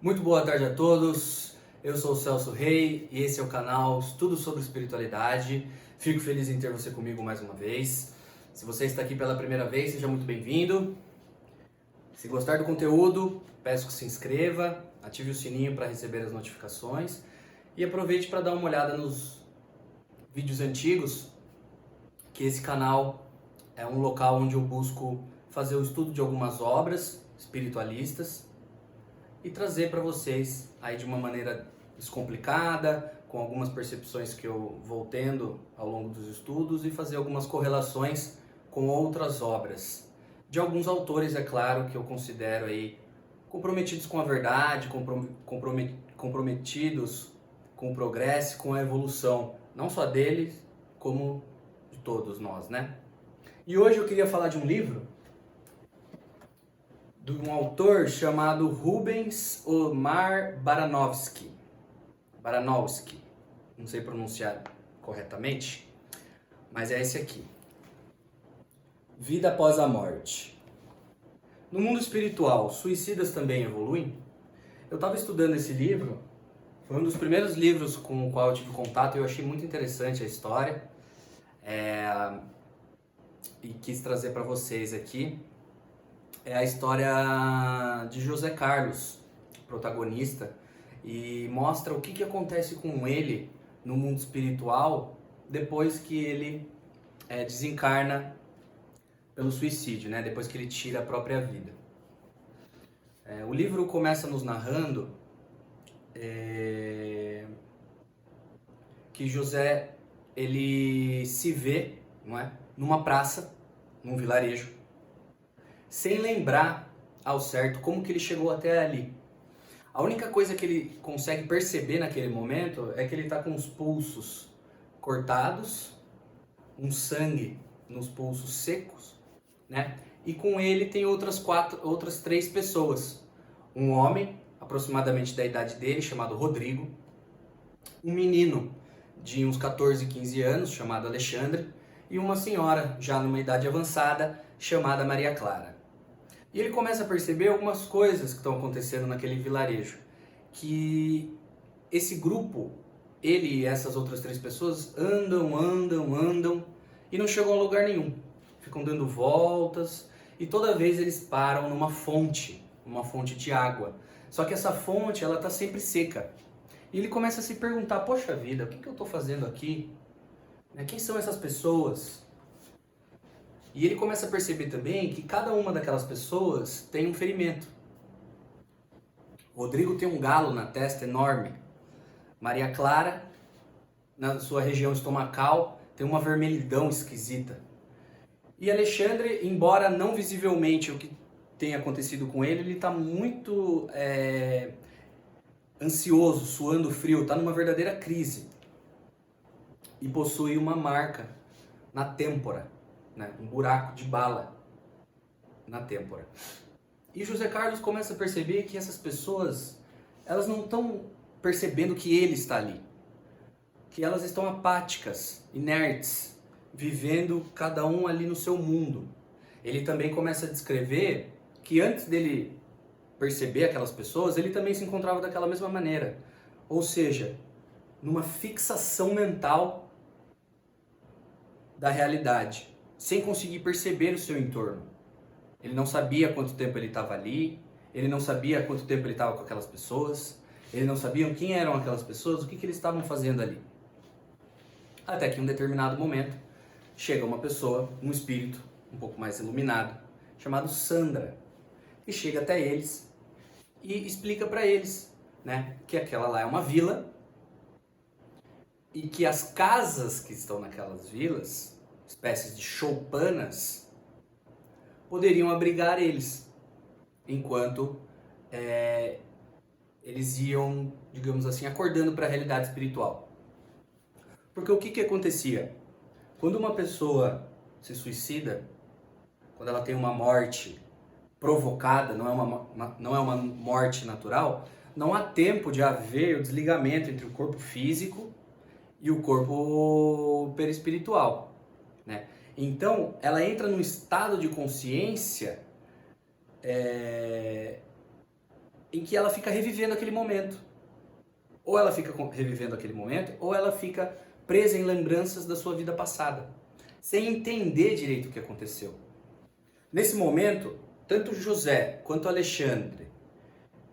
Muito boa tarde a todos, eu sou o Celso Rei e esse é o canal Estudo sobre Espiritualidade. Fico feliz em ter você comigo mais uma vez. Se você está aqui pela primeira vez, seja muito bem-vindo. Se gostar do conteúdo, peço que se inscreva, ative o sininho para receber as notificações e aproveite para dar uma olhada nos vídeos antigos, que esse canal é um local onde eu busco fazer o estudo de algumas obras espiritualistas e trazer para vocês aí de uma maneira descomplicada, com algumas percepções que eu vou tendo ao longo dos estudos e fazer algumas correlações com outras obras. De alguns autores, é claro, que eu considero aí comprometidos com a verdade, comprometidos com o progresso, com a evolução, não só deles, como de todos nós, né? E hoje eu queria falar de um livro de um autor chamado Rubens Omar Baranovski. Não sei pronunciar corretamente, mas é esse aqui. Vida após a morte. No mundo espiritual, suicidas também evoluem? Eu estava estudando esse livro, foi um dos primeiros livros com o qual eu tive contato e eu achei muito interessante a história. E quis trazer para vocês aqui. É a história de José Carlos, protagonista, e mostra o que acontece com ele no mundo espiritual depois que ele desencarna pelo suicídio, né? Depois que ele tira a própria vida. O livro começa nos narrando que José ele se vê, não é? Numa praça, num vilarejo, sem lembrar ao certo como que ele chegou até ali. A única coisa que ele consegue perceber naquele momento é que ele está com os pulsos cortados, um sangue nos pulsos secos, né? E com ele tem outras três pessoas. Um homem, aproximadamente da idade dele, chamado Rodrigo. Um menino de uns 14, 15 anos, chamado Alexandre. E uma senhora, já numa idade avançada, chamada Maria Clara. E ele começa a perceber algumas coisas que estão acontecendo naquele vilarejo. Que esse grupo, ele e essas outras três pessoas, andam e não chegam a lugar nenhum. Ficam dando voltas e toda vez eles param numa fonte, uma fonte de água. Só que essa fonte, ela está sempre seca. E ele começa a se perguntar, poxa vida, o que eu estou fazendo aqui? Quem são essas pessoas? E ele começa a perceber também que cada uma daquelas pessoas tem um ferimento. Rodrigo tem um galo na testa enorme. Maria Clara, na sua região estomacal, tem uma vermelhidão esquisita. E Alexandre, embora não visivelmente o que tenha acontecido com ele, ele está muito ansioso, suando frio, está numa verdadeira crise. E possui uma marca na têmpora. Um buraco de bala na têmpora. E José Carlos começa a perceber que essas pessoas, elas não estão percebendo que ele está ali. Que elas estão apáticas, inertes, vivendo cada um ali no seu mundo. Ele também começa a descrever que antes dele perceber aquelas pessoas, ele também se encontrava daquela mesma maneira. Ou seja, numa fixação mental da realidade, sem conseguir perceber o seu entorno. Ele não sabia quanto tempo ele estava ali, ele não sabia quanto tempo ele estava com aquelas pessoas, ele não sabia quem eram aquelas pessoas, o que eles estavam fazendo ali. Até que em um determinado momento, chega uma pessoa, um espírito um pouco mais iluminado, chamado Sandra, que chega até eles e explica para eles, que aquela lá é uma vila e que as casas que estão naquelas vilas, espécies de choupanas, poderiam abrigar eles, enquanto eles iam, digamos assim, acordando para a realidade espiritual. Porque o que acontecia? Quando uma pessoa se suicida, quando ela tem uma morte provocada, não é uma morte natural, não há tempo de haver o desligamento entre o corpo físico e o corpo perispiritual, né? Então, ela entra num estado de consciência em que ela fica revivendo aquele momento. Ou ela fica revivendo aquele momento, ou ela fica presa em lembranças da sua vida passada, sem entender direito o que aconteceu. Nesse momento, tanto José, quanto Alexandre,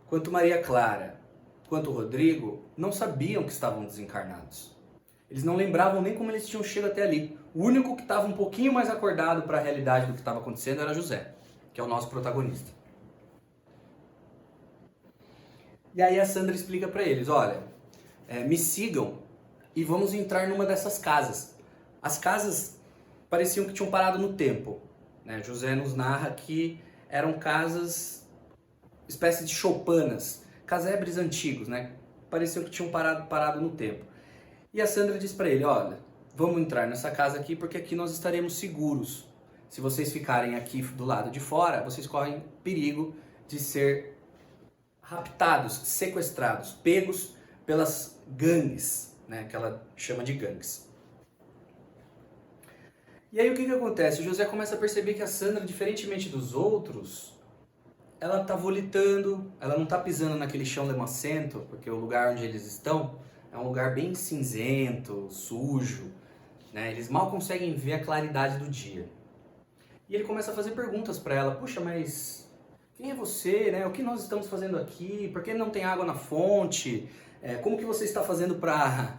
quanto Maria Clara, quanto Rodrigo, não sabiam que estavam desencarnados. Eles não lembravam nem como eles tinham chegado até ali. O único que estava um pouquinho mais acordado para a realidade do que estava acontecendo era José, que é o nosso protagonista. E aí a Sandra explica para eles, olha, me sigam e vamos entrar numa dessas casas. As casas pareciam que tinham parado no tempo, né? José nos narra que eram casas, espécie de choupanas, casebres antigos, né? Pareciam que tinham parado no tempo. E a Sandra diz para ele, olha, vamos entrar nessa casa aqui porque aqui nós estaremos seguros. Se vocês ficarem aqui do lado de fora, vocês correm perigo de ser raptados, sequestrados, pegos pelas gangues, né, que ela chama de gangues. E aí o que acontece? O José começa a perceber que a Sandra, diferentemente dos outros, ela está volitando, ela não está pisando naquele chão lemacento, porque o lugar onde eles estão é um lugar bem cinzento, sujo, né? Eles mal conseguem ver a claridade do dia. E ele começa a fazer perguntas para ela, puxa, mas quem é você, né? O que nós estamos fazendo aqui? Por que não tem água na fonte? Como que você está fazendo para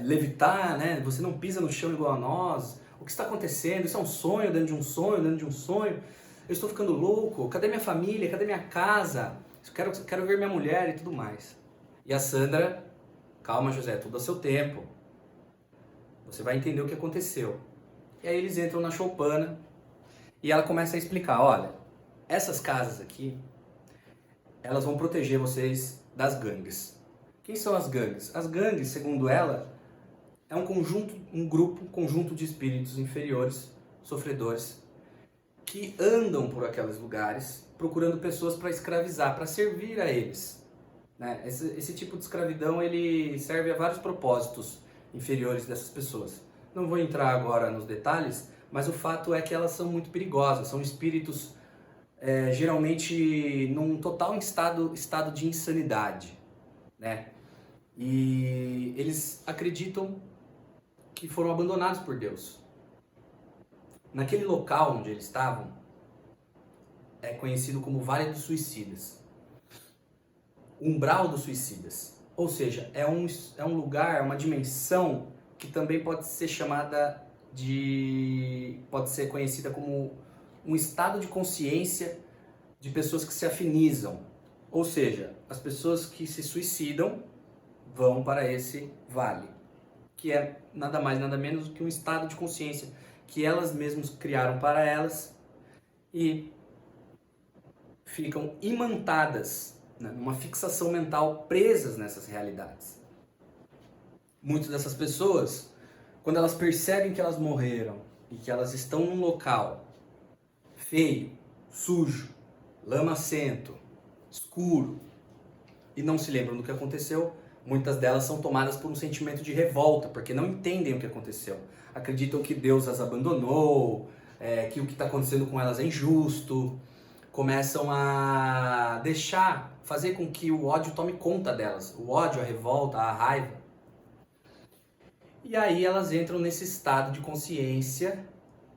levitar, né? Você não pisa no chão igual a nós? O que está acontecendo? Isso é um sonho dentro de um sonho, dentro de um sonho? Eu estou ficando louco? Cadê minha família? Cadê minha casa? Quero ver minha mulher e tudo mais. E a Sandra, calma José, tudo a seu tempo. Você vai entender o que aconteceu. E aí eles entram na choupana e ela começa a explicar, olha, essas casas aqui, elas vão proteger vocês das gangues. Quem são as gangues? As gangues, segundo ela, é um conjunto de espíritos inferiores, sofredores, que andam por aqueles lugares procurando pessoas para escravizar, para servir a eles. Né? Esse tipo de escravidão ele serve a vários propósitos inferiores dessas pessoas. Não vou entrar agora nos detalhes, mas o fato é que elas são muito perigosas, são espíritos geralmente num total estado de insanidade, né? E eles acreditam que foram abandonados por Deus. Naquele local onde eles estavam, é conhecido como Vale dos Suicidas. Umbral dos Suicidas. Ou seja, é um lugar, uma dimensão que também pode ser pode ser conhecida como um estado de consciência de pessoas que se afinizam. Ou seja, as pessoas que se suicidam vão para esse vale, que é nada mais, nada menos do que um estado de consciência que elas mesmas criaram para elas e ficam imantadas, né, numa fixação mental, presas nessas realidades. Muitas dessas pessoas, quando elas percebem que elas morreram e que elas estão num local feio, sujo, lamacento, escuro e não se lembram do que aconteceu, muitas delas são tomadas por um sentimento de revolta, porque não entendem o que aconteceu. Acreditam que Deus as abandonou, que o que está acontecendo com elas é injusto, começam a fazer com que o ódio tome conta delas, o ódio, a revolta, a raiva. E aí elas entram nesse estado de consciência,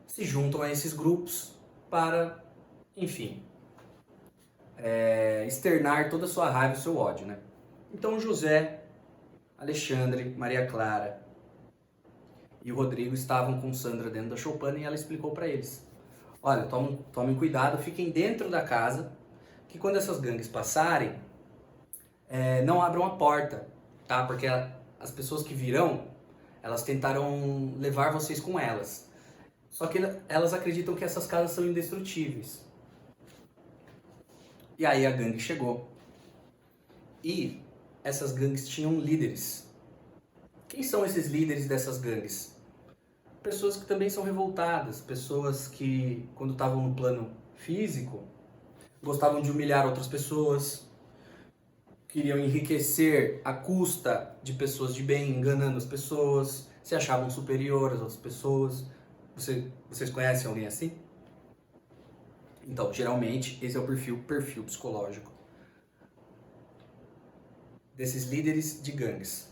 se juntam a esses grupos para, enfim, externar toda a sua raiva e o seu ódio, né? Então José, Alexandre, Maria Clara e o Rodrigo estavam com Sandra dentro da choupana e ela explicou para eles. Olha, tomem cuidado, fiquem dentro da casa, que quando essas gangues passarem, não abram a porta, tá? Porque as pessoas que virão, elas tentarão levar vocês com elas. Só que elas acreditam que essas casas são indestrutíveis. E aí a gangue chegou. E essas gangues tinham líderes. Quem são esses líderes dessas gangues? Pessoas que também são revoltadas, pessoas que, quando estavam no plano físico, gostavam de humilhar outras pessoas, queriam enriquecer à custa de pessoas de bem, enganando as pessoas, se achavam superiores às outras pessoas. Vocês conhecem alguém assim? Então, geralmente, esse é o perfil psicológico desses líderes de gangues.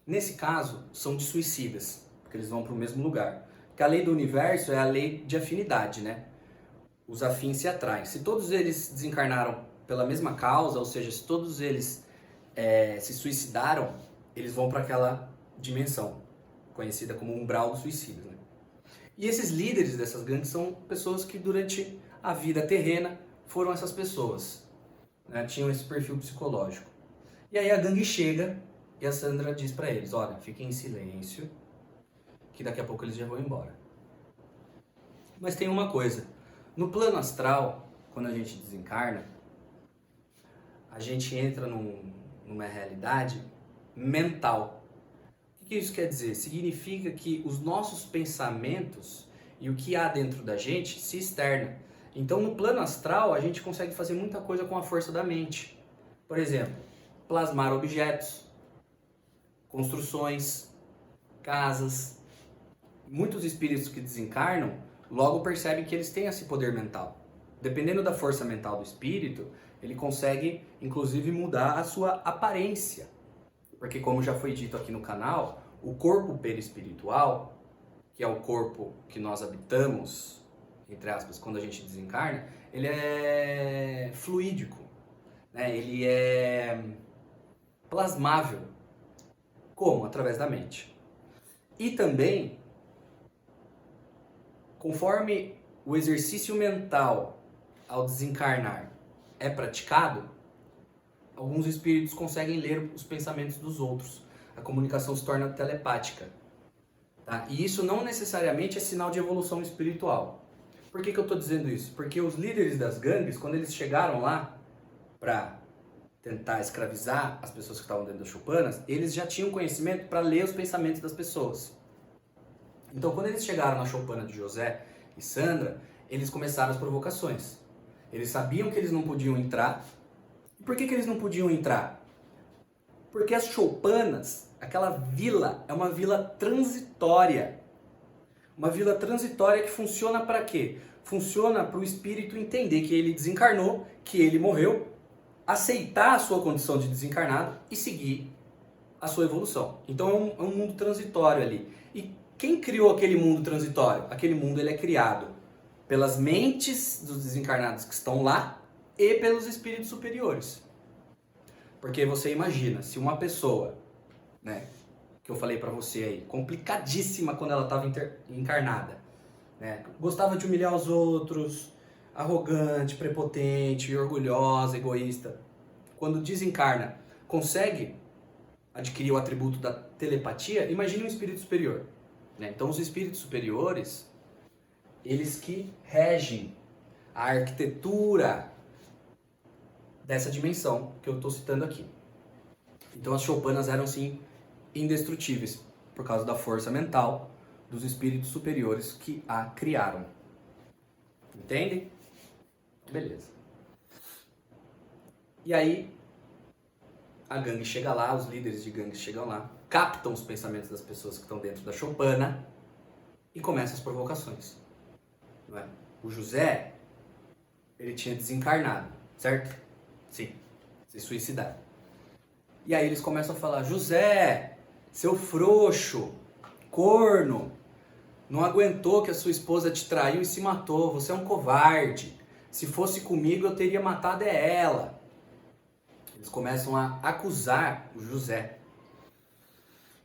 Nesse caso, são de suicidas, porque eles vão para o mesmo lugar. Porque a lei do universo é a lei de afinidade, né? Os afins se atraem. Se todos eles desencarnaram pela mesma causa, ou seja, se todos eles se suicidaram, eles vão para aquela dimensão, conhecida como umbral do suicídio, né? E esses líderes dessas gangues são pessoas que durante a vida terrena foram essas pessoas, né? Tinham esse perfil psicológico. E aí a gangue chega e a Sandra diz para eles, olha, fiquem em silêncio, que daqui a pouco eles já vão embora. Mas tem uma coisa, no plano astral, quando a gente desencarna, a gente entra numa realidade mental. O que isso quer dizer? Significa que os nossos pensamentos e o que há dentro da gente se externa. Então, no plano astral, a gente consegue fazer muita coisa com a força da mente. Por exemplo, plasmar objetos, construções, casas. Muitos espíritos que desencarnam logo percebem que eles têm esse poder mental. Dependendo da força mental do espírito, ele consegue, inclusive, mudar a sua aparência. Porque, como já foi dito aqui no canal, o corpo perispiritual, que é o corpo que nós habitamos, entre aspas, quando a gente desencarna, ele é fluídico, né? Ele é plasmável. Como? Através da mente. E também, conforme o exercício mental ao desencarnar é praticado, alguns espíritos conseguem ler os pensamentos dos outros. A comunicação se torna telepática. Tá? E isso não necessariamente é sinal de evolução espiritual. Por que eu estou dizendo isso? Porque os líderes das gangues, quando eles chegaram lá para tentar escravizar as pessoas que estavam dentro das choupanas, eles já tinham conhecimento para ler os pensamentos das pessoas. Então, quando eles chegaram na choupana de José e Sandra, eles começaram as provocações. Eles sabiam que eles não podiam entrar. E por que eles não podiam entrar? Porque as choupanas, aquela vila, é uma vila transitória. Uma vila transitória que funciona para quê? Funciona para o espírito entender que ele desencarnou, que ele morreu, aceitar a sua condição de desencarnado e seguir a sua evolução. Então é um mundo transitório ali. E quem criou aquele mundo transitório? Aquele mundo ele é criado pelas mentes dos desencarnados que estão lá e pelos espíritos superiores. Porque você imagina, se uma pessoa, né, que eu falei pra você aí, complicadíssima quando ela estava encarnada, né, gostava de humilhar os outros, arrogante, prepotente, orgulhosa, egoísta, quando desencarna, consegue adquirir o atributo da telepatia, imagine um espírito superior. Né? Então os espíritos superiores, eles que regem a arquitetura dessa dimensão que eu estou citando aqui. Então as choupanas eram sim indestrutíveis por causa da força mental dos espíritos superiores que a criaram. Entendem? Beleza. E aí a gangue chega lá, os líderes de gangue chegam lá, captam os pensamentos das pessoas que estão dentro da choupana e começam as provocações. Não é? O José, ele tinha desencarnado, certo? Sim, se suicidado. E aí eles começam a falar, José, seu frouxo, corno, não aguentou que a sua esposa te traiu e se matou, você é um covarde. Se fosse comigo eu teria matado ela. Eles começam a acusar o José.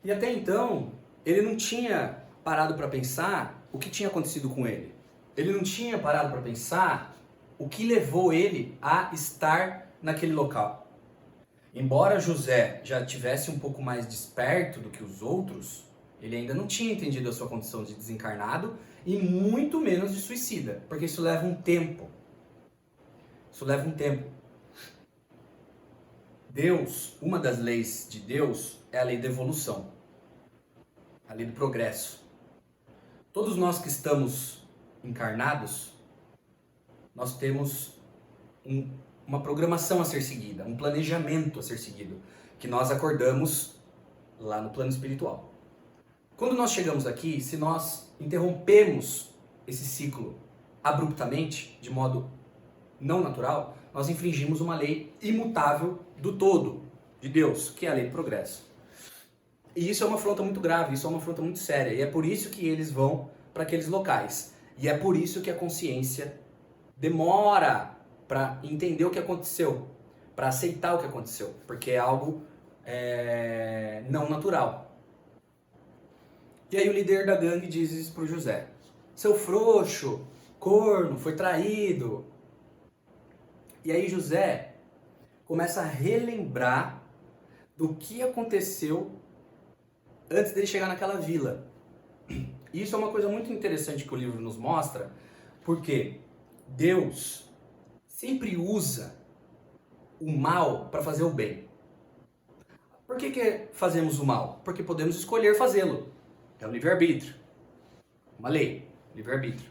E até então, ele não tinha parado para pensar o que tinha acontecido com ele. Ele não tinha parado para pensar o que levou ele a estar naquele local. Embora José já tivesse um pouco mais desperto do que os outros, ele ainda não tinha entendido a sua condição de desencarnado e muito menos de suicida, porque isso leva um tempo. Isso leva um tempo. Deus, uma das leis de Deus é a lei da evolução, a lei do progresso. Todos nós que estamos encarnados, nós temos uma programação a ser seguida, um planejamento a ser seguido, que nós acordamos lá no plano espiritual. Quando nós chegamos aqui, se nós interrompemos esse ciclo abruptamente, de modo não natural, nós infringimos uma lei imutável do todo. de Deus, que é a lei do progresso. E isso é uma afronta muito grave, isso é uma afronta muito séria. E é por isso que eles vão para aqueles locais. E é por isso que a consciência demora para entender o que aconteceu, para aceitar o que aconteceu, porque é algo não natural. E aí o líder da gangue diz isso pro José: seu frouxo, corno, foi traído. E aí José começa a relembrar do que aconteceu antes dele chegar naquela vila. E isso é uma coisa muito interessante que o livro nos mostra, porque Deus sempre usa o mal para fazer o bem. Por que fazemos o mal? Porque podemos escolher fazê-lo. É o livre-arbítrio. Uma lei, livre-arbítrio.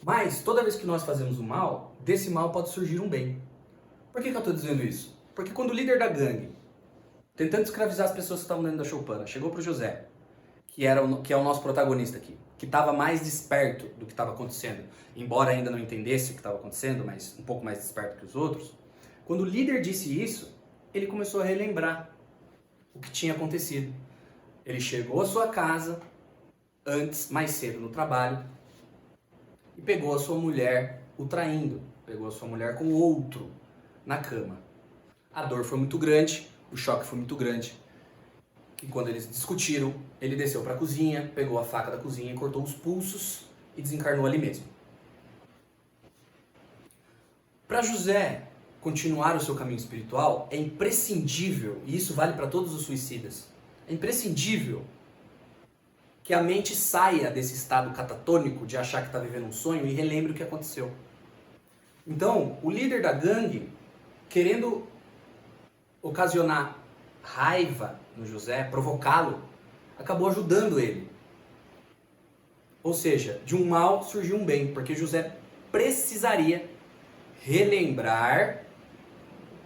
Mas toda vez que nós fazemos o mal, desse mal pode surgir um bem. Por que eu estou dizendo isso? Porque quando o líder da gangue, tentando escravizar as pessoas que estavam dentro da choupana, chegou para o José, que é o nosso protagonista aqui, que estava mais desperto do que estava acontecendo, embora ainda não entendesse o que estava acontecendo, mas um pouco mais desperto que os outros, quando o líder disse isso, ele começou a relembrar o que tinha acontecido. Ele chegou à sua casa, antes, mais cedo no trabalho, e pegou a sua mulher o traindo, pegou a sua mulher com outro na cama. A dor foi muito grande, o choque foi muito grande. E quando eles discutiram, ele desceu para a cozinha, pegou a faca da cozinha e cortou os pulsos e desencarnou ali mesmo. Para José continuar o seu caminho espiritual, é imprescindível, e isso vale para todos os suicidas, é imprescindível que a mente saia desse estado catatônico de achar que está vivendo um sonho e relembre o que aconteceu. Então, o líder da gangue, querendo ocasionar raiva no José, provocá-lo, acabou ajudando ele. Ou seja, de um mal surgiu um bem, porque José precisaria relembrar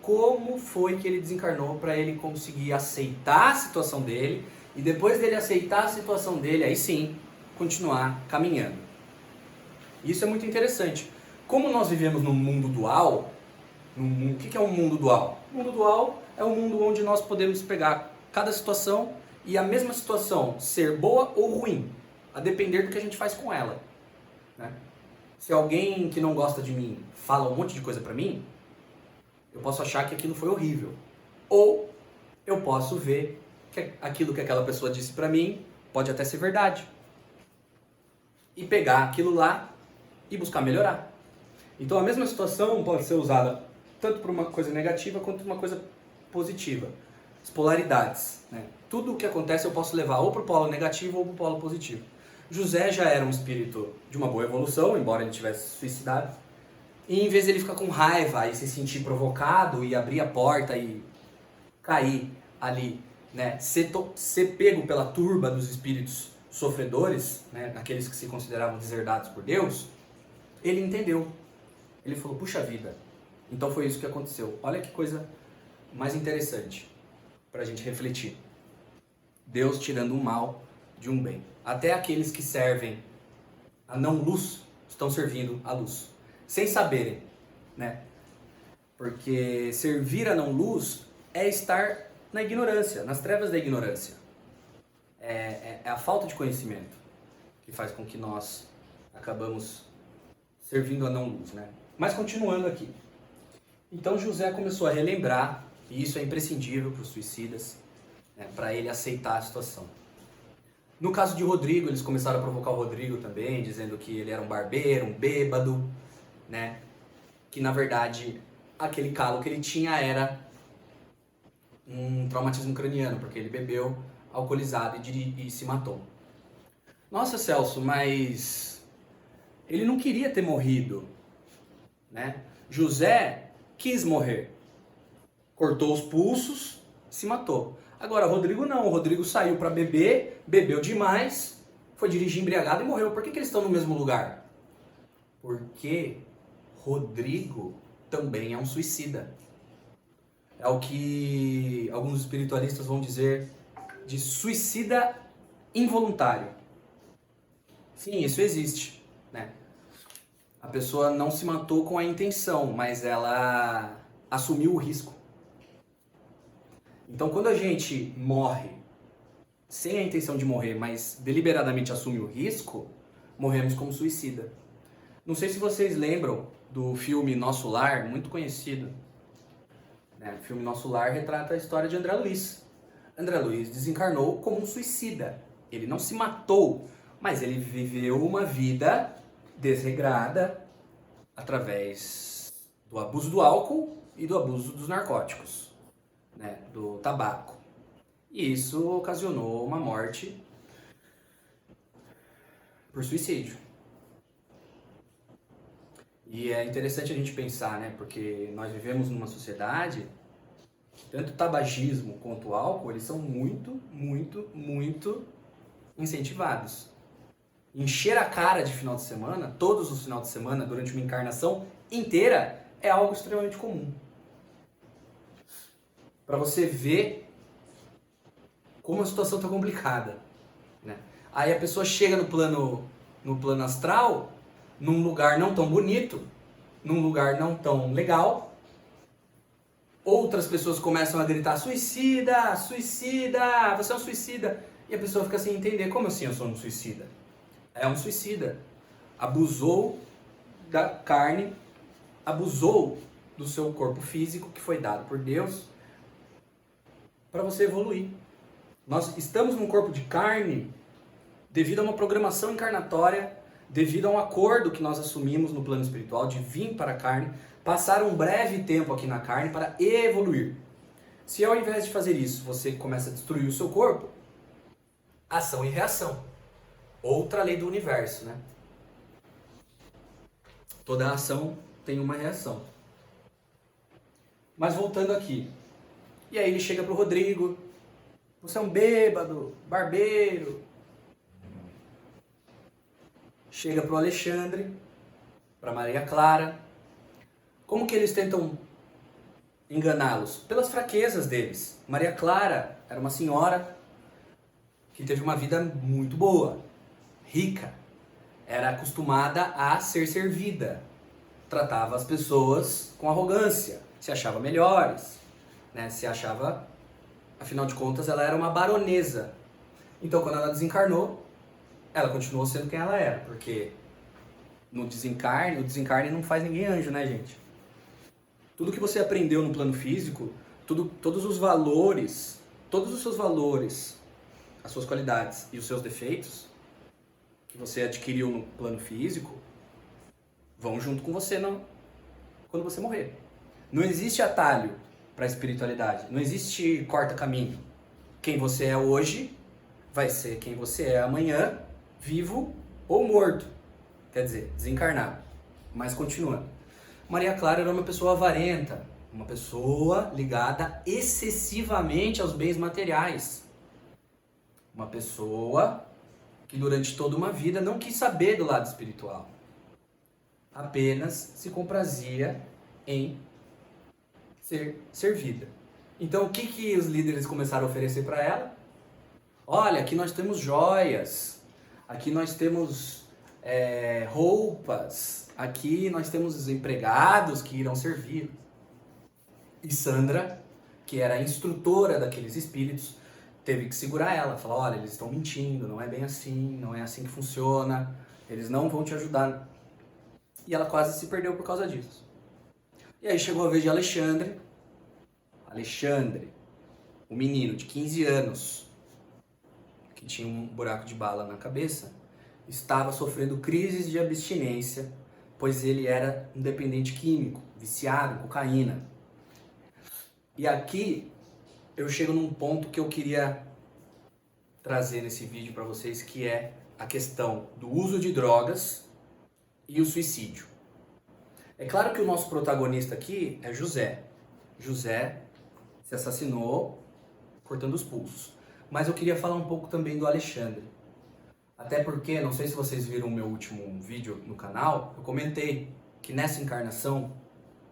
como foi que ele desencarnou para ele conseguir aceitar a situação dele e depois dele aceitar a situação dele, aí sim, continuar caminhando. Isso é muito interessante. Como nós vivemos num mundo dual, o que é um mundo dual? O mundo dual é um mundo onde nós podemos pegar cada situação e a mesma situação ser boa ou ruim, a depender do que a gente faz com ela. Né? Se alguém que não gosta de mim fala um monte de coisa pra mim, eu posso achar que aquilo foi horrível. Ou eu posso ver que aquilo que aquela pessoa disse pra mim pode até ser verdade. E pegar aquilo lá e buscar melhorar. Então a mesma situação pode ser usada tanto para uma coisa negativa quanto para uma coisa positiva. As polaridades. Né? Tudo o que acontece eu posso levar ou para o polo negativo ou para o polo positivo. José já era um espírito de uma boa evolução, embora ele tivesse suicidado. E em vez de ele ficar com raiva e se sentir provocado e abrir a porta e cair ali, né, ser pego pela turba dos espíritos sofredores, né, aqueles que se consideravam deserdados por Deus, ele entendeu. Ele falou, puxa vida, então foi isso que aconteceu. Olha que coisa mais interessante para a gente refletir. Deus tirando um mal de um bem. Até aqueles que servem a não-luz estão servindo a luz, sem saberem, né? Porque servir a não-luz é estar na ignorância, nas trevas da ignorância. É a falta de conhecimento que faz com que nós acabamos servindo a não-luz, né? Mas continuando aqui. Então José começou a relembrar, e isso é imprescindível para os suicidas, né, para ele aceitar a situação. No caso de Rodrigo, eles começaram a provocar o Rodrigo também, dizendo que ele era um barbeiro, um bêbado, né? Que na verdade aquele calo que ele tinha era um traumatismo craniano, porque ele bebeu alcoolizado e se matou. Nossa, Celso, mas ele não queria ter morrido, né? José quis morrer, cortou os pulsos, se matou. Agora, Rodrigo não, o Rodrigo saiu para beber, bebeu demais, foi dirigir embriagado e morreu. Por que eles estão no mesmo lugar? Porque Rodrigo também é um suicida. É o que alguns espiritualistas vão dizer de suicida involuntário. Sim, isso existe, né? A pessoa não se matou com a intenção, mas ela assumiu o risco. Então, quando a gente morre sem a intenção de morrer, mas deliberadamente assume o risco, morremos como suicida. Não sei se vocês lembram do filme Nosso Lar, muito conhecido. Né? O filme Nosso Lar retrata a história de André Luiz. André Luiz desencarnou como um suicida. Ele não se matou, mas ele viveu uma vida desregrada através do abuso do álcool e do abuso dos narcóticos, né? Do tabaco. E isso ocasionou uma morte por suicídio. E é interessante a gente pensar, né? Porque nós vivemos numa sociedade que tanto o tabagismo quanto o álcool, eles são muito, muito, muito incentivados. Encher a cara de final de semana, todos os finais de semana, durante uma encarnação inteira, é algo extremamente comum. Para você ver como a situação está complicada, né? Aí a pessoa chega no plano astral, num lugar não tão bonito, num lugar não tão legal. Outras pessoas começam a gritar: suicida, suicida, você é um suicida. E a pessoa fica sem entender: como assim eu sou um suicida? É um suicida. Abusou da carne, abusou do seu corpo físico que foi dado por Deus para você evoluir. Nós estamos num corpo de carne devido a uma programação encarnatória, devido a um acordo que nós assumimos no plano espiritual de vir para a carne, passar um breve tempo aqui na carne para evoluir. Se ao invés de fazer isso, você começa a destruir o seu corpo, ação e reação. Outra lei do universo, né? Toda ação tem uma reação. Mas voltando aqui. E aí ele chega pro Rodrigo: você é um bêbado, barbeiro. Chega pro Alexandre, pra Maria Clara. Como que eles tentam enganá-los? Pelas fraquezas deles. Maria Clara era uma senhora que teve uma vida muito boa, rica. Era acostumada a ser servida. Tratava as pessoas com arrogância. Se achava melhores, né? Se achava... Afinal de contas, ela era uma baronesa. Então, quando ela desencarnou, ela continuou sendo quem ela era. Porque no desencarne, o desencarne não faz ninguém anjo, né, gente? Tudo que você aprendeu no plano físico, todos os seus valores, as suas qualidades e os seus defeitos que você adquiriu no plano físico, vão junto com você quando você morrer. Não existe atalho para a espiritualidade. Não existe corta-caminho. Quem você é hoje vai ser quem você é amanhã, vivo ou morto. Quer dizer, desencarnado. Mas continuando. Maria Clara era uma pessoa avarenta, uma pessoa ligada excessivamente aos bens materiais. Uma pessoa que durante toda uma vida não quis saber do lado espiritual. Apenas se comprazia em ser servida. Então, o que os líderes começaram a oferecer para ela? Olha, aqui nós temos joias, aqui nós temos roupas, aqui nós temos empregados que irão servir. E Sandra, que era a instrutora daqueles espíritos, teve que segurar ela, falar: olha, eles estão mentindo, não é bem assim, não é assim que funciona, eles não vão te ajudar. E ela quase se perdeu por causa disso. E aí chegou a vez de Alexandre, o menino de 15 anos, que tinha um buraco de bala na cabeça, estava sofrendo crises de abstinência, pois ele era um dependente químico, viciado em cocaína. E aqui eu chego num ponto que eu queria trazer nesse vídeo para vocês, que é a questão do uso de drogas e o suicídio. É claro que o nosso protagonista aqui é José. José se assassinou cortando os pulsos. Mas eu queria falar um pouco também do Alexandre. Até porque, não sei se vocês viram o meu último vídeo no canal, eu comentei que nessa encarnação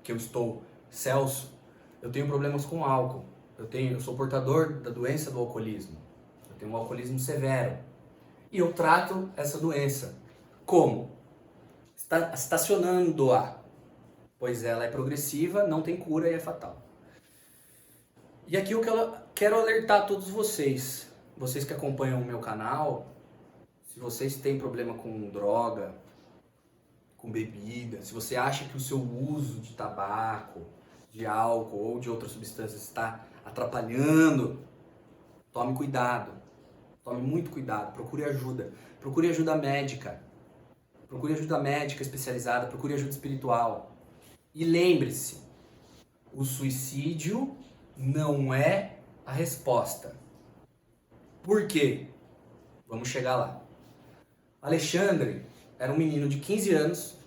que eu estou, Celso, eu tenho problemas com álcool. Eu sou portador da doença do alcoolismo. Eu tenho um alcoolismo severo. E eu trato essa doença. Como? Estacionando-a. Pois ela é progressiva, não tem cura e é fatal. E aqui eu quero alertar todos vocês que acompanham o meu canal, se vocês têm problema com droga, com bebida, se você acha que o seu uso de tabaco, de álcool ou de outras substâncias está atrapalhando, tome cuidado, tome muito cuidado, procure ajuda médica, especializada, procure ajuda espiritual. E lembre-se, o suicídio não é a resposta. Por quê? Vamos chegar lá. Alexandre era um menino de 15 anos,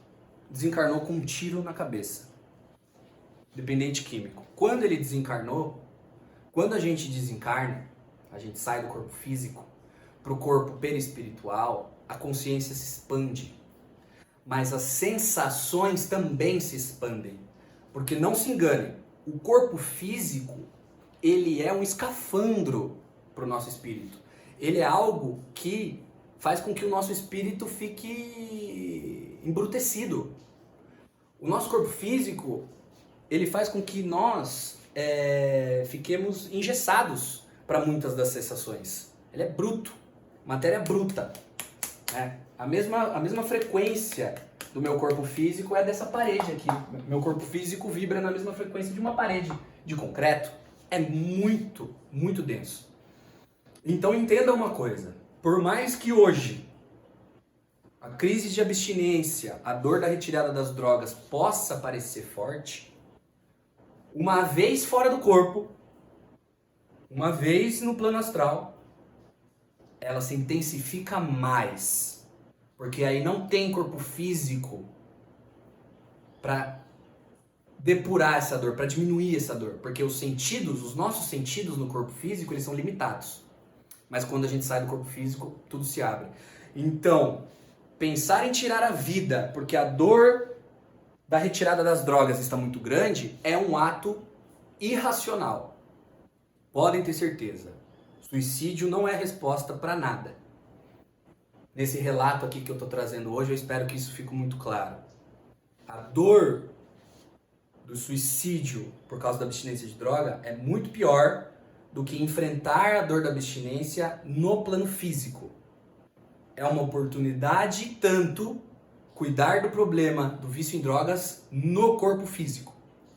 desencarnou com um tiro na cabeça. Dependente químico. Quando ele desencarnou, quando a gente desencarna, a gente sai do corpo físico para o corpo perispiritual, a consciência se expande. Mas as sensações também se expandem. Porque não se engane, o corpo físico, ele é um escafandro para o nosso espírito. Ele é algo que faz com que o nosso espírito fique embrutecido. O nosso corpo físico, ele faz com que nós fiquemos engessados para muitas das sensações. Ele é bruto, matéria bruta. Né? A mesma frequência do meu corpo físico é dessa parede aqui. Meu corpo físico vibra na mesma frequência de uma parede de concreto. É muito, muito denso. Então entenda uma coisa. Por mais que hoje a crise de abstinência, a dor da retirada das drogas possa parecer forte, uma vez fora do corpo, uma vez no plano astral, ela se intensifica mais. Porque aí não tem corpo físico para depurar essa dor, para diminuir essa dor. Porque os nossos sentidos no corpo físico, eles são limitados. Mas quando a gente sai do corpo físico, tudo se abre. Então, pensar em tirar a vida porque a dor da retirada das drogas está muito grande é um ato irracional. Podem ter certeza. Suicídio não é resposta para nada. Nesse relato aqui que eu estou trazendo hoje, eu espero que isso fique muito claro. A dor do suicídio por causa da abstinência de droga é muito pior do que enfrentar a dor da abstinência no plano físico. É uma oportunidade tanto cuidar do problema do vício em drogas no corpo físico.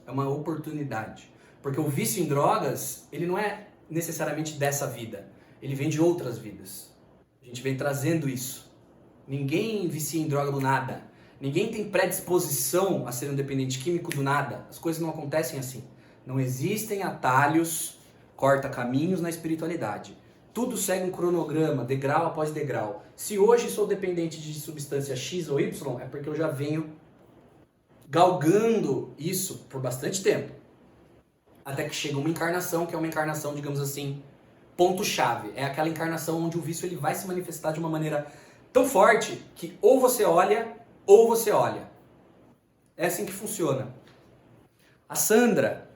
É uma oportunidade. Porque o vício em drogas, ele não é necessariamente dessa vida. Ele vem de outras vidas. A gente vem trazendo isso. Ninguém vicia em droga do nada. Ninguém tem predisposição a ser um dependente químico do nada. As coisas não acontecem assim. Não existem atalhos, corta-caminhos na espiritualidade. Tudo segue um cronograma, degrau após degrau. Se hoje sou dependente de substância X ou Y, é porque eu já venho galgando isso por bastante tempo. Até que chega uma encarnação, que é uma encarnação, digamos assim, ponto-chave. É aquela encarnação onde o vício ele vai se manifestar de uma maneira tão forte que ou você olha, ou você olha. É assim que funciona. A Sandra,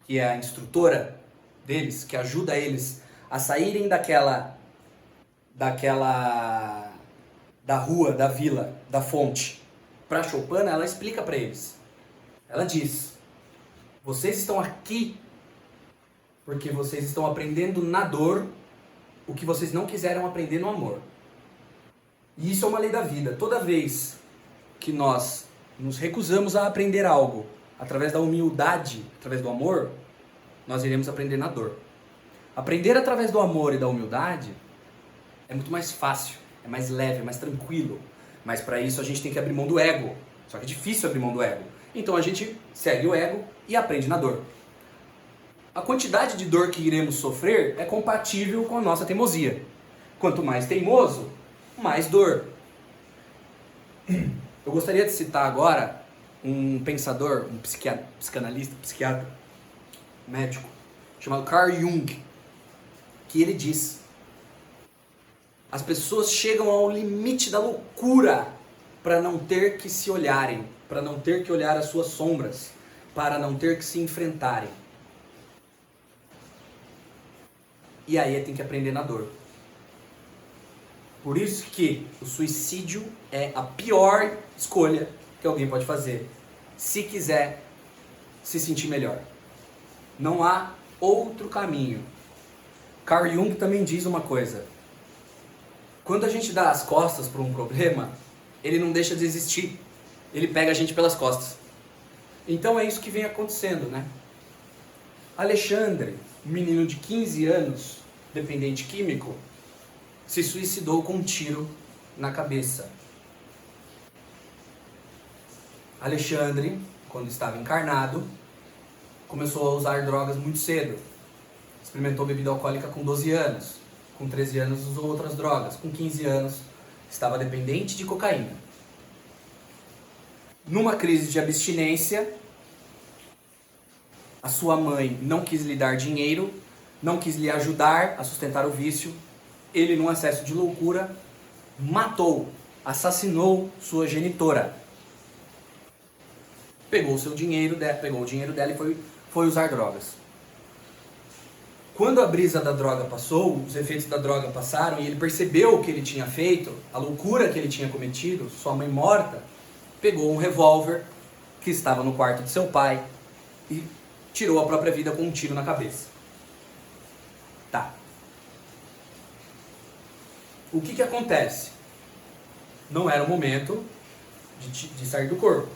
que é a instrutora deles, que ajuda eles a saírem da rua, da vila, da fonte, para Choupana, ela explica para eles. Ela diz: vocês estão aqui porque vocês estão aprendendo na dor o que vocês não quiseram aprender no amor. E isso é uma lei da vida. Toda vez que nós nos recusamos a aprender algo através da humildade, através do amor, nós iremos aprender na dor. Aprender através do amor e da humildade é muito mais fácil, é mais leve, é mais tranquilo. Mas para isso a gente tem que abrir mão do ego. Só que é difícil abrir mão do ego. Então a gente segue o ego e aprende na dor. A quantidade de dor que iremos sofrer é compatível com a nossa teimosia. Quanto mais teimoso, mais dor. Eu gostaria de citar agora um pensador, um psicanalista, psiquiatra, médico, chamado Carl Jung, que ele diz: as pessoas chegam ao limite da loucura para não ter que se olharem, para não ter que olhar as suas sombras, para não ter que se enfrentarem. E aí tem que aprender na dor. Por isso que o suicídio é a pior escolha que alguém pode fazer, se quiser se sentir melhor. Não há outro caminho. Carl Jung também diz uma coisa. Quando a gente dá as costas para um problema, ele não deixa de existir. Ele pega a gente pelas costas. Então é isso que vem acontecendo, né? Alexandre, um menino de 15 anos, dependente químico, se suicidou com um tiro na cabeça. Alexandre, quando estava encarnado, começou a usar drogas muito cedo. Experimentou bebida alcoólica com 12 anos. Com 13 anos usou outras drogas. Com 15 anos estava dependente de cocaína. Numa crise de abstinência, a sua mãe não quis lhe dar dinheiro, não quis lhe ajudar a sustentar o vício. Ele, num acesso de loucura, matou, assassinou sua genitora. Pegou o dinheiro dela e foi usar drogas. Quando a brisa da droga passou, os efeitos da droga passaram e ele percebeu o que ele tinha feito, a loucura que ele tinha cometido, sua mãe morta, pegou um revólver que estava no quarto de seu pai e tirou a própria vida com um tiro na cabeça. Tá. O que acontece? Não era o momento de sair do corpo.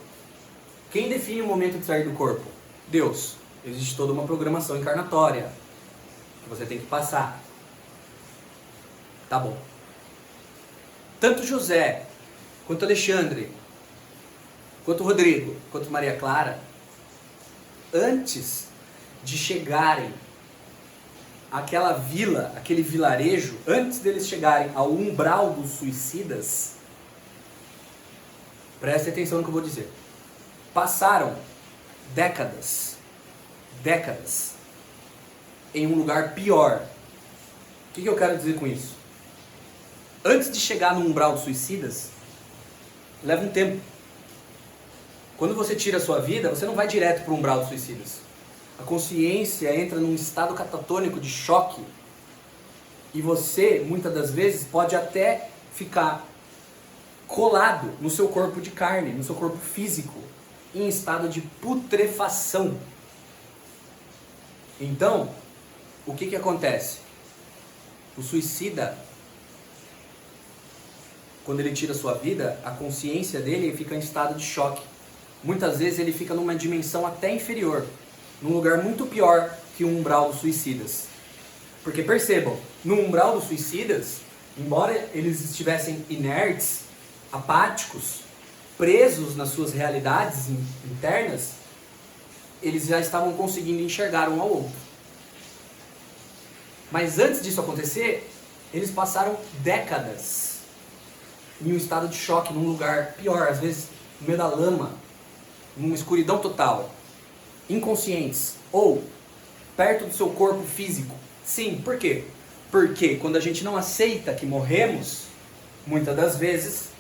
Quem define o momento de sair do corpo? Deus. Existe toda uma programação encarnatória que você tem que passar. Tá bom. Tanto José, quanto Alexandre, quanto Rodrigo, quanto Maria Clara, antes de chegarem àquela vila, aquele vilarejo, antes deles chegarem ao umbral dos suicidas, preste atenção no que eu vou dizer. Passaram décadas em um lugar pior. O que eu quero dizer com isso? Antes de chegar no umbral dos suicidas, leva um tempo. Quando você tira a sua vida, você não vai direto para o umbral dos suicidas. A consciência entra num estado catatônico de choque e você, muitas das vezes, pode até ficar colado no seu corpo de carne, no seu corpo físico, em estado de putrefação. Então, o que acontece? O suicida, quando ele tira a sua vida, a consciência dele fica em estado de choque. Muitas vezes ele fica numa dimensão até inferior, num lugar muito pior que o umbral dos suicidas. Porque percebam, no umbral dos suicidas, embora eles estivessem inertes, apáticos, presos nas suas realidades internas, eles já estavam conseguindo enxergar um ao outro. Mas antes disso acontecer, eles passaram décadas em um estado de choque, num lugar pior, às vezes no meio da lama, numa escuridão total, inconscientes, ou perto do seu corpo físico. Sim, por quê? Porque quando a gente não aceita que morremos, muitas das vezes,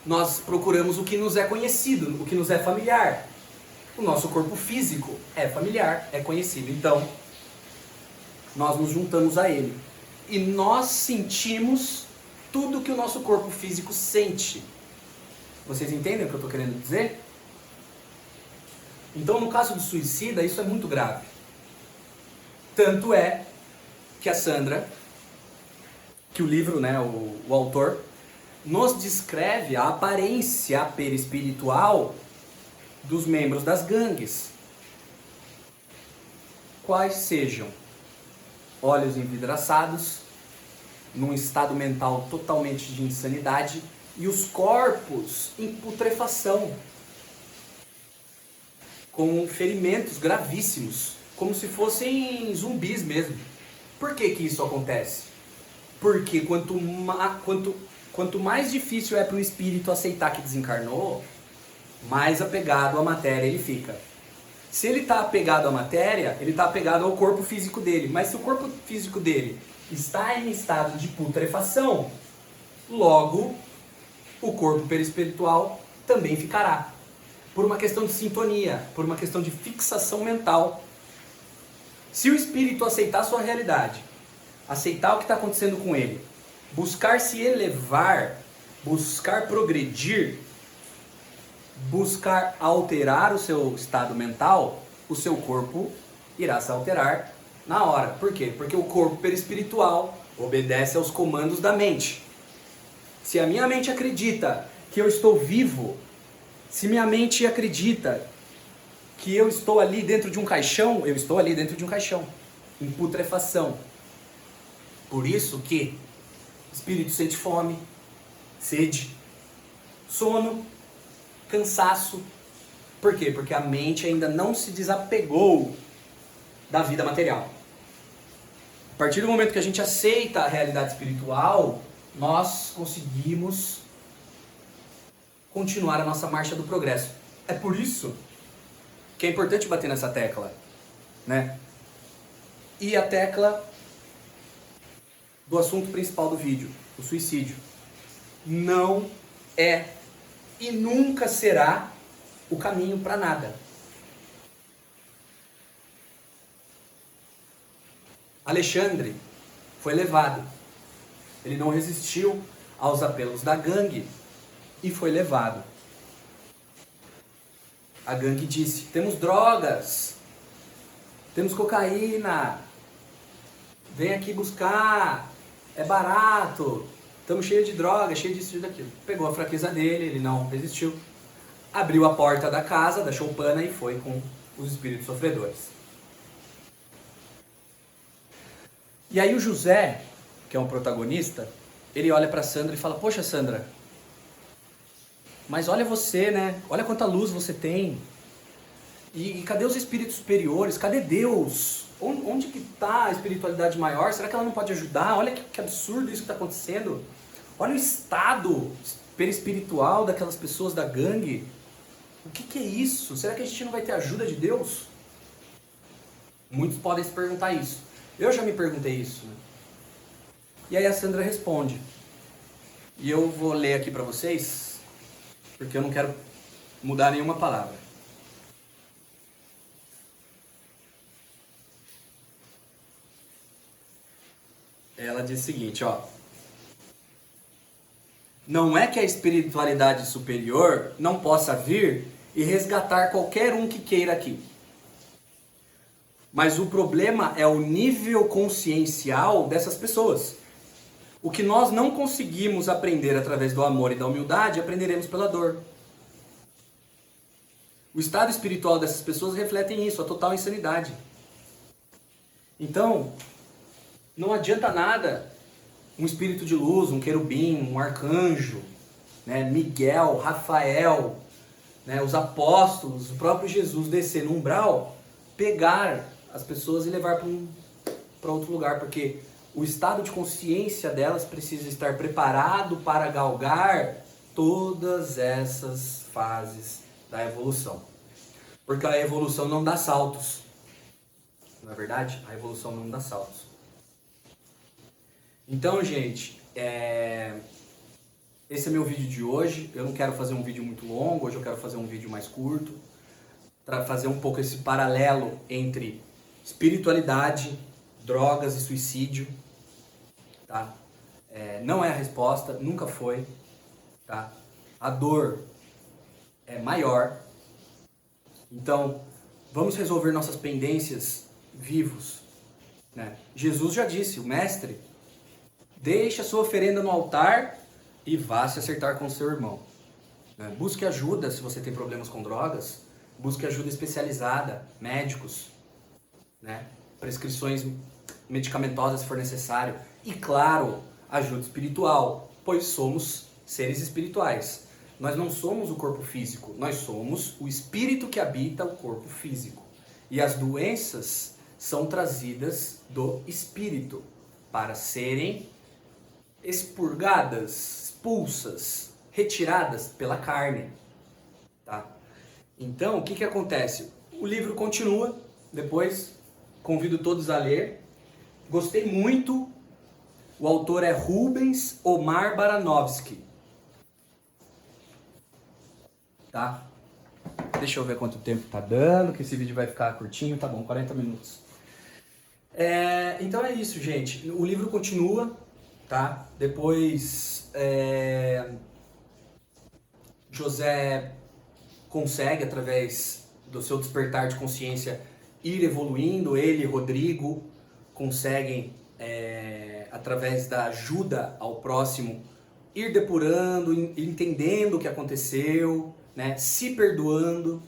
nós procuramos o que nos é conhecido, o que nos é familiar. O nosso corpo físico é familiar, é conhecido. Então, nós nos juntamos a ele. E nós sentimos tudo que o nosso corpo físico sente. Vocês entendem o que eu estou querendo dizer? Então, no caso do suicida, isso é muito grave. Tanto é que a Sandra, que o livro, né, o autor, nos descreve a aparência perispiritual dos membros das gangues. Quais sejam? Olhos envidraçados, num estado mental totalmente de insanidade, e os corpos em putrefação, com ferimentos gravíssimos, como se fossem zumbis mesmo. Por que isso acontece? Porque quanto mais difícil é para o espírito aceitar que desencarnou, mais apegado à matéria ele fica. Se ele está apegado à matéria, ele está apegado ao corpo físico dele. Mas se o corpo físico dele está em estado de putrefação, logo o corpo perispiritual também ficará. Por uma questão de sintonia, por uma questão de fixação mental. Se o espírito aceitar a sua realidade, aceitar o que está acontecendo com ele, buscar se elevar, buscar progredir, buscar alterar o seu estado mental, o seu corpo irá se alterar na hora. Por quê? Porque o corpo perispiritual obedece aos comandos da mente. Se a minha mente acredita que eu estou vivo, se minha mente acredita que eu estou ali dentro de um caixão, eu estou ali dentro de um caixão, em putrefação. Por isso que o espírito sente fome, sede, sono, cansaço. Por quê? Porque a mente ainda não se desapegou da vida material. A partir do momento que a gente aceita a realidade espiritual, nós conseguimos continuar a nossa marcha do progresso. É por isso que é importante bater nessa tecla, né? E a tecla do assunto principal do vídeo, o suicídio. Não é e nunca será o caminho para nada. Alexandre foi levado. Ele não resistiu aos apelos da gangue e foi levado. A gangue disse: temos drogas, temos cocaína, vem aqui buscar, é barato, estamos cheios de droga, cheio disso e daquilo. Pegou a fraqueza dele, ele não resistiu, abriu a porta da casa, da choupana e foi com os espíritos sofredores. E aí o José, que é um protagonista, ele olha para Sandra e fala: poxa, Sandra, mas olha você, né? Olha quanta luz você tem. E cadê os espíritos superiores? Cadê Deus? Onde que está a espiritualidade maior? Será que ela não pode ajudar? Olha que absurdo isso que está acontecendo. Olha o estado perispiritual daquelas pessoas da gangue. O que é isso? Será que a gente não vai ter ajuda de Deus? Muitos podem se perguntar isso. Eu já me perguntei isso, né? E aí a Sandra responde. E eu vou ler aqui para vocês, porque eu não quero mudar nenhuma palavra. Ela diz o seguinte, ó: não é que a espiritualidade superior não possa vir e resgatar qualquer um que queira aqui. Mas o problema é o nível consciencial dessas pessoas. O que nós não conseguimos aprender através do amor e da humildade, aprenderemos pela dor. O estado espiritual dessas pessoas reflete isso, a total insanidade. Então, não adianta nada um espírito de luz, um querubim, um arcanjo, né, Miguel, Rafael, né, os apóstolos, o próprio Jesus descer no umbral, pegar as pessoas e levar para outro lugar, porque o estado de consciência delas precisa estar preparado para galgar todas essas fases da evolução. Porque a evolução não dá saltos. Não é verdade? A evolução não dá saltos. Então, gente, esse é meu vídeo de hoje. Eu não quero fazer um vídeo muito longo, hoje eu quero fazer um vídeo mais curto, para fazer um pouco esse paralelo entre espiritualidade, drogas e suicídio. Tá? Não é a resposta, nunca foi. Tá? A dor é maior. Então, vamos resolver nossas pendências vivos. Né? Jesus já disse, o mestre: deixe a sua oferenda no altar e vá se acertar com o seu irmão. Né? Busque ajuda se você tem problemas com drogas. Busque ajuda especializada, médicos, né? Prescrições medicamentosas se for necessário. E claro, ajuda espiritual, pois somos seres espirituais. Nós não somos o corpo físico, nós somos o espírito que habita o corpo físico. E as doenças são trazidas do espírito para serem expurgadas, expulsas, retiradas pela carne. Tá? Então, o que acontece? O livro continua, depois convido todos a ler. Gostei muito. O autor é Rubens Omar Baranovski. Tá? Deixa eu ver quanto tempo tá dando, que esse vídeo vai ficar curtinho. Tá bom, 40 minutos. Então é isso, gente. O livro continua, tá? Depois José consegue, através do seu despertar de consciência, ir evoluindo, ele e Rodrigo conseguem, através da ajuda ao próximo, ir depurando, entendendo o que aconteceu, né? Se perdoando,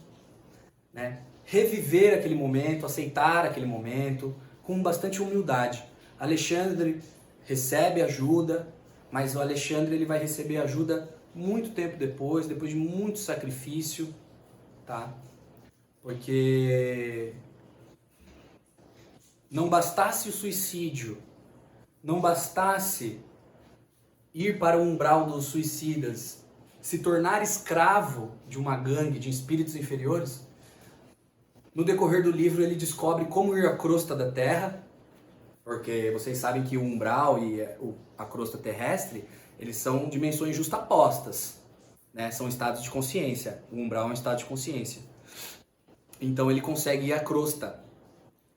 né? Reviver aquele momento, aceitar aquele momento, com bastante humildade. Alexandre recebe ajuda, mas o Alexandre ele vai receber ajuda muito tempo depois de muito sacrifício, tá? Porque não bastasse o suicídio, não bastasse ir para o umbral dos suicidas, se tornar escravo de uma gangue de espíritos inferiores, no decorrer do livro ele descobre como ir à crosta da Terra, porque vocês sabem que o umbral e a crosta terrestre, eles são dimensões justapostas, né? São estados de consciência. O umbral é um estado de consciência. Então ele consegue ir à crosta,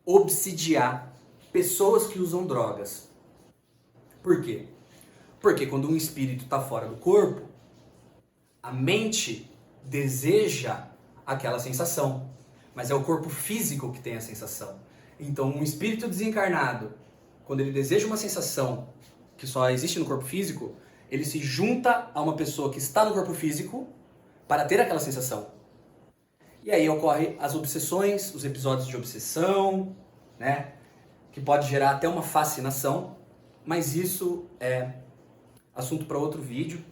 obsidiar pessoas que usam drogas. Por quê? Porque quando um espírito está fora do corpo, a mente deseja aquela sensação, mas é o corpo físico que tem a sensação. Então um espírito desencarnado, quando ele deseja uma sensação que só existe no corpo físico, ele se junta a uma pessoa que está no corpo físico para ter aquela sensação. E aí ocorrem as obsessões, os episódios de obsessão, né? Que pode gerar até uma fascinação, mas isso é assunto para outro vídeo.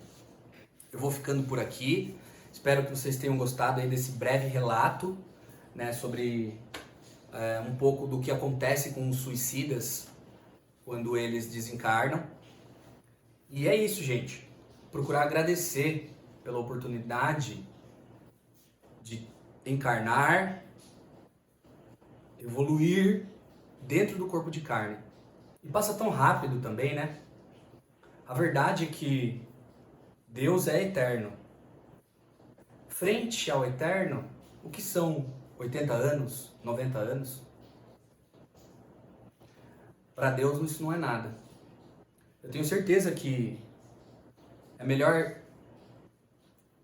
Eu vou ficando por aqui. Espero que vocês tenham gostado aí desse breve relato, né, sobre um pouco do que acontece com os suicidas quando eles desencarnam. E é isso, gente. Procurar agradecer pela oportunidade de encarnar, evoluir dentro do corpo de carne. E passa tão rápido também, né? A verdade é que Deus é eterno. Frente ao eterno, o que são 80 anos, 90 anos? Para Deus isso não é nada. Eu tenho certeza que é melhor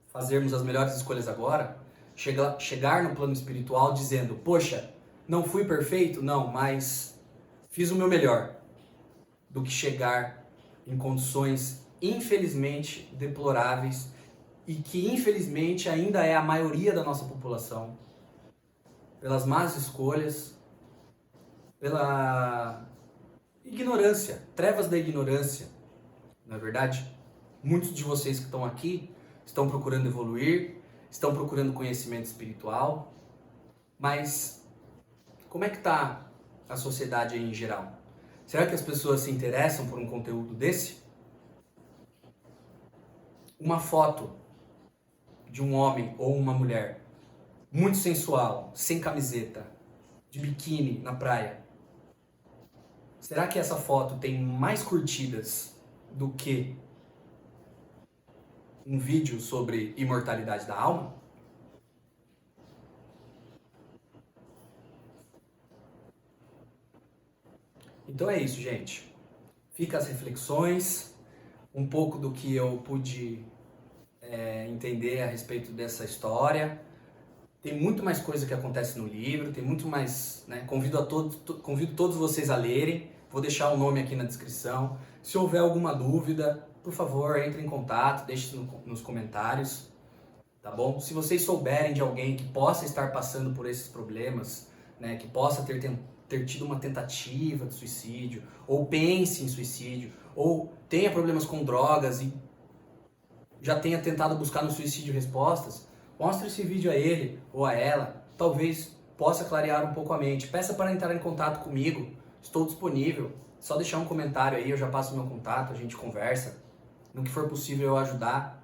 fazermos as melhores escolhas agora, chegar no plano espiritual dizendo, poxa, não fui perfeito? Não, mas fiz o meu melhor, do que chegar em condições infelizmente deploráveis e que infelizmente ainda é a maioria da nossa população, pelas más escolhas, pela ignorância, trevas da ignorância, não é verdade? Muitos de vocês que estão aqui estão procurando evoluir, estão procurando conhecimento espiritual, mas como é que está a sociedade aí em geral? Será que as pessoas se interessam por um conteúdo desse? Uma foto de um homem ou uma mulher muito sensual, sem camiseta, de biquíni na praia. Será que essa foto tem mais curtidas do que um vídeo sobre imortalidade da alma? Então é isso, gente. Fica as reflexões, um pouco do que eu pude entender a respeito dessa história. Tem muito mais coisa que acontece no livro, tem muito mais, né? Convido todos vocês a lerem. Vou deixar o nome aqui na descrição. Se houver alguma dúvida, por favor, entre em contato, deixe nos comentários, tá bom? Se vocês souberem de alguém que possa estar passando por esses problemas, né, que possa ter tido uma tentativa de suicídio, ou pense em suicídio, ou tenha problemas com drogas e já tenha tentado buscar no suicídio respostas, mostre esse vídeo a ele ou a ela, talvez possa clarear um pouco a mente. Peça para entrar em contato comigo, estou disponível, só deixar um comentário aí, eu já passo o meu contato, a gente conversa, no que for possível eu ajudar,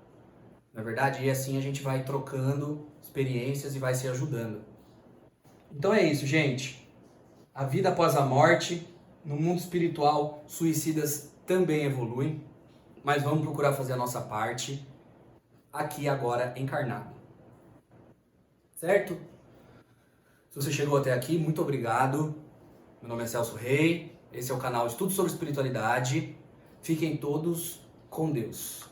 na verdade, e assim a gente vai trocando experiências e vai se ajudando. Então é isso, gente. A vida após a morte, no mundo espiritual, suicidas também evoluem, mas vamos procurar fazer a nossa parte aqui agora encarnado. Certo? Se você chegou até aqui, muito obrigado. Meu nome é Celso Rei, esse é o canal Estudo sobre Espiritualidade. Fiquem todos com Deus.